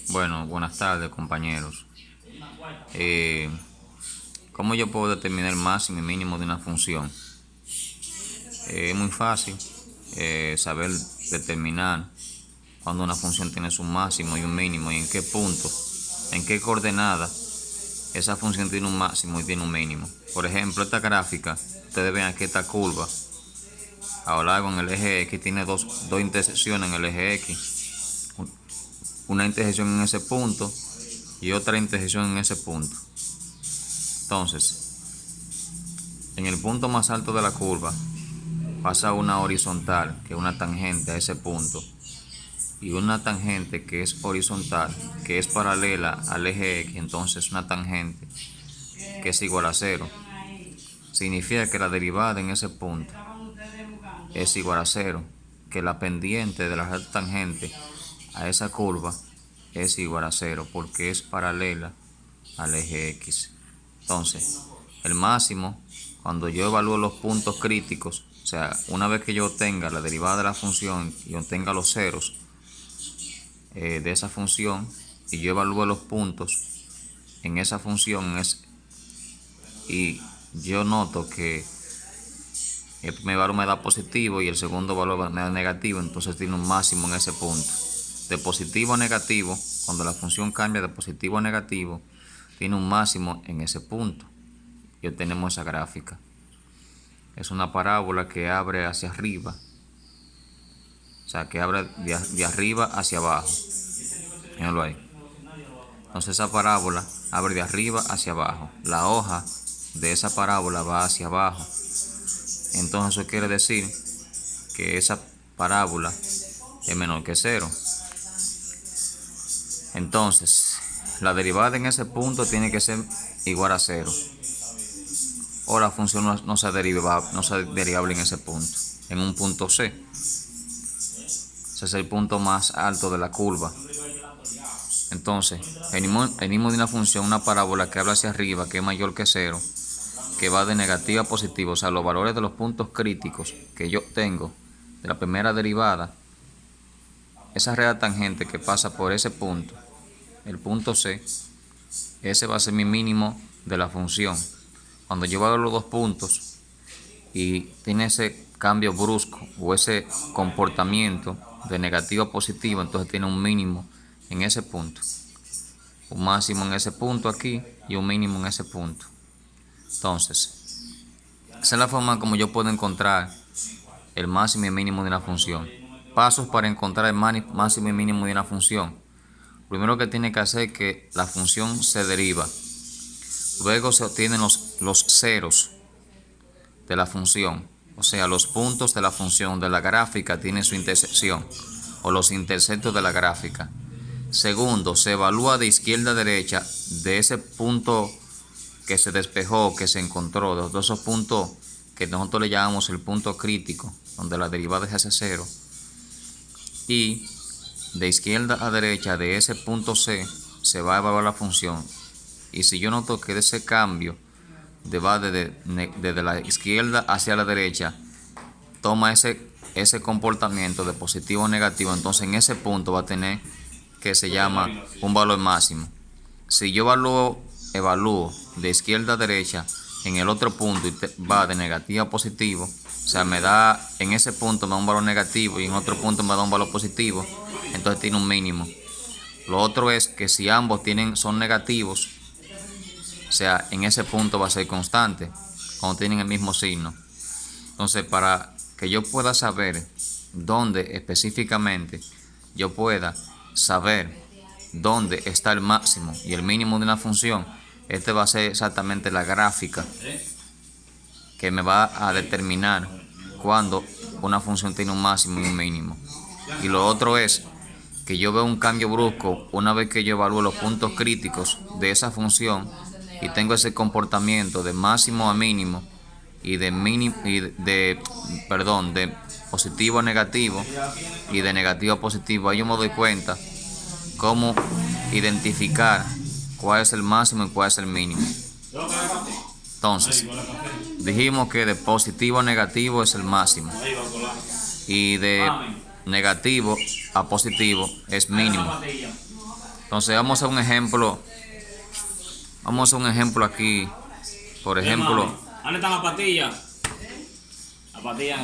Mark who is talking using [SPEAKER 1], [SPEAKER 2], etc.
[SPEAKER 1] Bueno, buenas tardes, compañeros. Eh, ¿Cómo yo puedo determinar el máximo y mínimo de una función? Es muy fácil saber determinar cuando una función tiene su máximo y un mínimo y en qué punto, en qué coordenada esa función tiene un máximo y tiene un mínimo. Por ejemplo, esta gráfica, ustedes ven aquí esta curva a lo largo en el eje X tiene dos intersecciones en el eje X. Una intersección en ese punto y otra intersección en ese punto. Entonces, en el punto más alto de la curva pasa una horizontal, que es una tangente a ese punto, y una tangente que es horizontal, que es paralela al eje X, entonces una tangente que es igual a cero. Significa que la derivada en ese punto es igual a cero, que la pendiente de la recta tangente a esa curva es igual a cero, porque es paralela al eje X. Entonces, el máximo, cuando yo evalúo los puntos críticos, o sea, una vez que yo obtenga la derivada de la función y obtenga los ceros de esa función, y yo evalúo los puntos en esa función, y yo noto que el primer valor me da positivo y el segundo valor me da negativo, entonces tiene un máximo en ese punto. De positivo a negativo, cuando la función cambia de positivo a negativo, tiene un máximo en ese punto. Y obtenemos esa gráfica. Es una parábola que abre hacia arriba, o sea, que abre de arriba hacia abajo. Míralo ahí. Entonces esa parábola abre de arriba hacia abajo. La hoja de esa parábola va hacia abajo. Entonces eso quiere decir que esa parábola es menor que cero. Entonces, la derivada en ese punto tiene que ser igual a cero. O la función no sea derivable en ese punto, en un punto C. Ese es el punto más alto de la curva. Entonces, venimos de una función, una parábola que habla hacia arriba, que es mayor que cero, que va de negativo a positivo, o sea, los valores de los puntos críticos que yo tengo de la primera derivada, esa recta tangente que pasa por ese punto, el punto C, ese va a ser mi mínimo de la función. Cuando yo hago los dos puntos y tiene ese cambio brusco o ese comportamiento de negativo a positivo, entonces tiene un mínimo en ese punto, un máximo en ese punto aquí y un mínimo en ese punto. Entonces, esa es la forma como yo puedo encontrar el máximo y mínimo de una función. Pasos para encontrar el máximo y mínimo de una función. Primero que tiene que hacer es que la función se deriva. Luego se obtienen los ceros de la función. O sea, los puntos de la función de la gráfica tienen su intersección o los intersectos de la gráfica. Segundo, se evalúa de izquierda a derecha de ese punto que se despejó, que se encontró, de todos esos puntos que nosotros le llamamos el punto crítico, donde la derivada es hacia cero. Y de izquierda a derecha de ese punto C se va a evaluar la función. Y si yo noto que de ese cambio va desde la izquierda hacia la derecha, toma ese comportamiento de positivo o negativo, entonces en ese punto va a tener que se llama un valor máximo. Si yo evalúo de izquierda a derecha en el otro punto y va de negativo a positivo, o sea, en ese punto me da un valor negativo y en otro punto me da un valor positivo, entonces tiene un mínimo. Lo otro es que si ambos son negativos, o sea, en ese punto va a ser constante, cuando tienen el mismo signo. Entonces, para que yo pueda saber dónde específicamente yo pueda saber dónde está el máximo y el mínimo de una función, este va a ser exactamente la gráfica que me va a determinar cuándo una función tiene un máximo y un mínimo. Y lo otro es que yo veo un cambio brusco una vez que yo evalúo los puntos críticos de esa función y tengo ese comportamiento de máximo a mínimo y de positivo a negativo y de negativo a positivo. Ahí yo me doy cuenta cómo identificar cuál es el máximo y cuál es el mínimo. Entonces, dijimos que de positivo a negativo es el máximo y de negativo a positivo es mínimo. Entonces vamos a hacer un ejemplo. Vamos a hacer un ejemplo aquí. Por ejemplo.
[SPEAKER 2] ¿Dónde están las pastillas? Las pastillas.